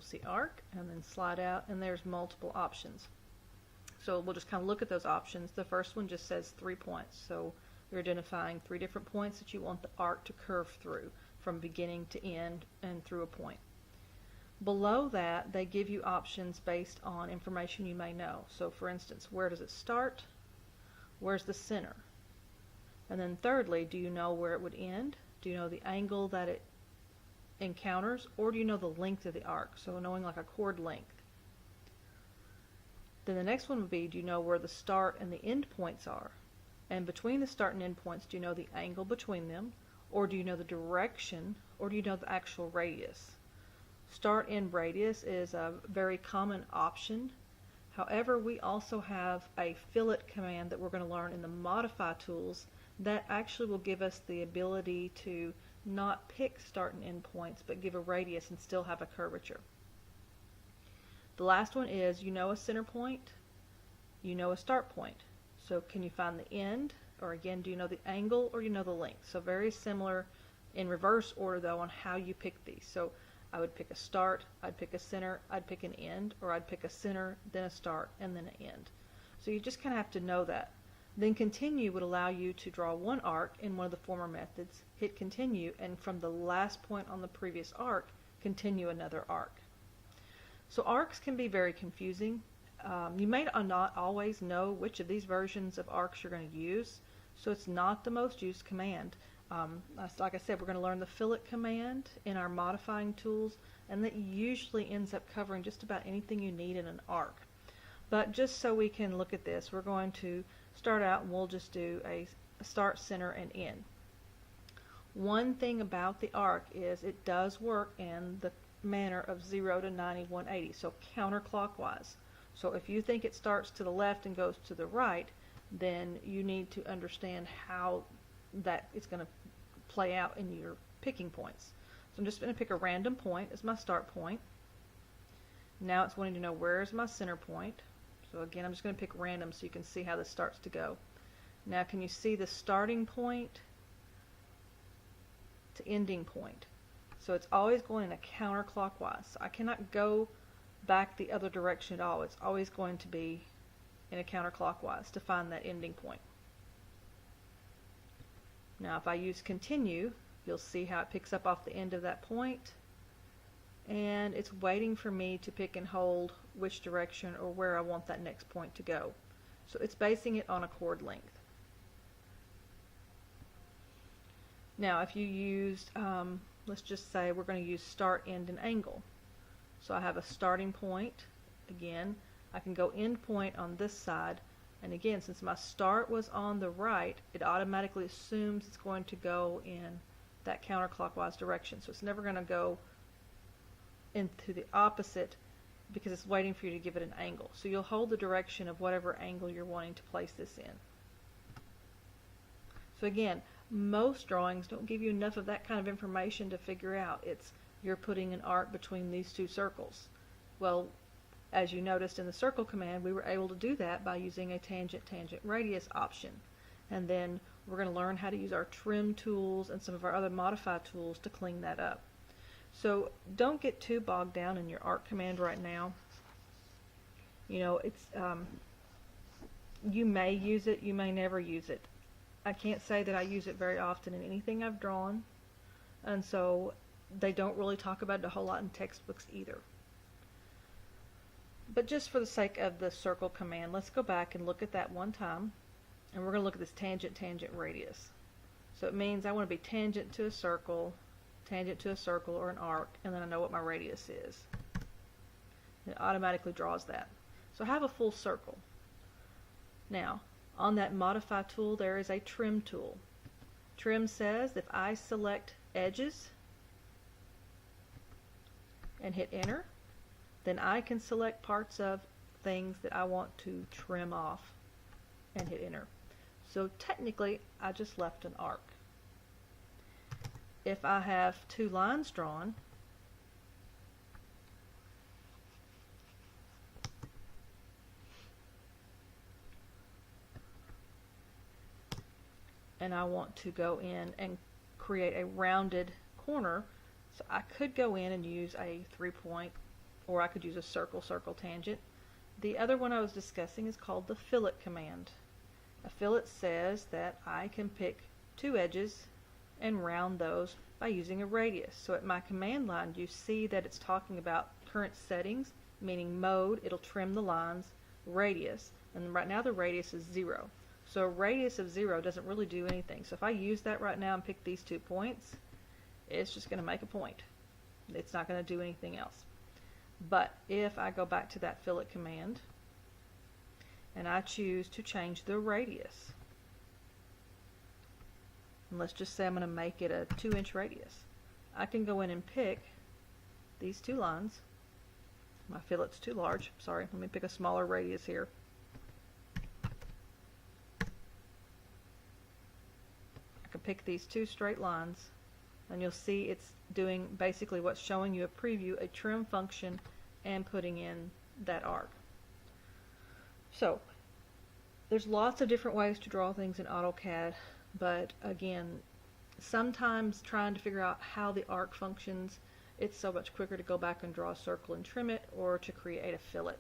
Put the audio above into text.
see arc, and then slide out, and there's multiple options. So we'll just kind of look at those options. The first one just says 3 points. So you're identifying 3 different points that you want the arc to curve through from beginning to end and through a point. Below that, they give you options based on information you may know. So for instance, where does it start? Where's the center? And then thirdly, do you know where it would end? Do you know the angle that it encounters? Or do you know the length of the arc? So knowing like a chord length. Then the next one would be, do you know where the start and the end points are? And between the start and end points, do you know the angle between them? Or do you know the direction? Or do you know the actual radius? Start end radius is a very common option. However, we also have a fillet command that we're going to learn in the modify tools that actually will give us the ability to not pick start and end points, but give a radius and still have a curvature. The last one is, you know a center point, you know a start point. So can you find the end? Or again, do you know the angle or you know the length? So very similar in reverse order though on how you pick these. So I would pick a start, I'd pick a center, I'd pick an end, or I'd pick a center, then a start, and then an end. So you just kind of have to know that. Then continue would allow you to draw one arc in one of the former methods, hit continue, and from the last point on the previous arc, continue another arc. So arcs can be very confusing. You may not always know which of these versions of arcs you're going to use, so it's not the most used command. Like I said, we're going to learn the fillet command in our modifying tools, and that usually ends up covering just about anything you need in an arc. But just so we can look at this, we're going to start out and we'll just do a start, center, and end. One thing about the arc is it does work in the manner of 0 to 90, 180, so counterclockwise. So if you think it starts to the left and goes to the right, then you need to understand how that is going to play out in your picking points. So I'm just going to pick a random point as my start point. Now it's wanting to know where is my center point. So again, I'm just going to pick random so you can see how this starts to go. Now can you see the starting point to ending point? So it's always going in a counterclockwise. So I cannot go back the other direction at all. It's always going to be in a counterclockwise to find that ending point. Now if I use continue, you'll see how it picks up off the end of that point, and it's waiting for me to pick and hold which direction or where I want that next point to go. So it's basing it on a chord length. Now if you used, let's just say we're going to use start, end, and angle. So I have a starting point. Again, I can go end point on this side, and again, since my start was on the right, it automatically assumes it's going to go in that counterclockwise direction. So it's never going to go into the opposite because it's waiting for you to give it an angle. So you'll hold the direction of whatever angle you're wanting to place this in. So again, most drawings don't give you enough of that kind of information to figure out you're putting an arc between these two circles. Well, as you noticed in the circle command, we were able to do that by using a tangent, tangent, radius option. And then we're going to learn how to use our trim tools and some of our other modify tools to clean that up. So don't get too bogged down in your arc command right now. You know, you may use it, you may never use it. I can't say that I use it very often in anything I've drawn, and so they don't really talk about it a whole lot in textbooks either. But just for the sake of the circle command, let's go back and look at that one time, and we're going to look at this tangent, tangent, radius. So it means I want to be tangent to a circle or an arc, and then I know what my radius is. It automatically draws that. So I have a full circle. Now, on that modify tool, there is a trim tool. Trim says if I select edges and hit enter, then I can select parts of things that I want to trim off and hit enter. So technically, I just left an arc. If I have two lines drawn, and I want to go in and create a rounded corner, so I could go in and use a 3-point or I could use a circle, circle, tangent. The other one I was discussing is called the fillet command. A fillet says that I can pick two edges and round those by using a radius. So at my command line, you see that it's talking about current settings, meaning mode, it'll trim the lines, radius, and right now the radius is 0. So a radius of 0 doesn't really do anything. So if I use that right now and pick these 2 points, it's just going to make a point. It's not going to do anything else. But if I go back to that fillet command and I choose to change the radius, and let's just say I'm going to make it a 2-inch radius, I can go in and pick these 2 lines. My fillet's too large. Sorry, let me pick a smaller radius here. I can pick these 2 straight lines, and you'll see it's doing basically what's showing you a preview, a trim function, and putting in that arc. So there's lots of different ways to draw things in AutoCAD, but again, sometimes trying to figure out how the arc functions, it's so much quicker to go back and draw a circle and trim it, or to create a fillet.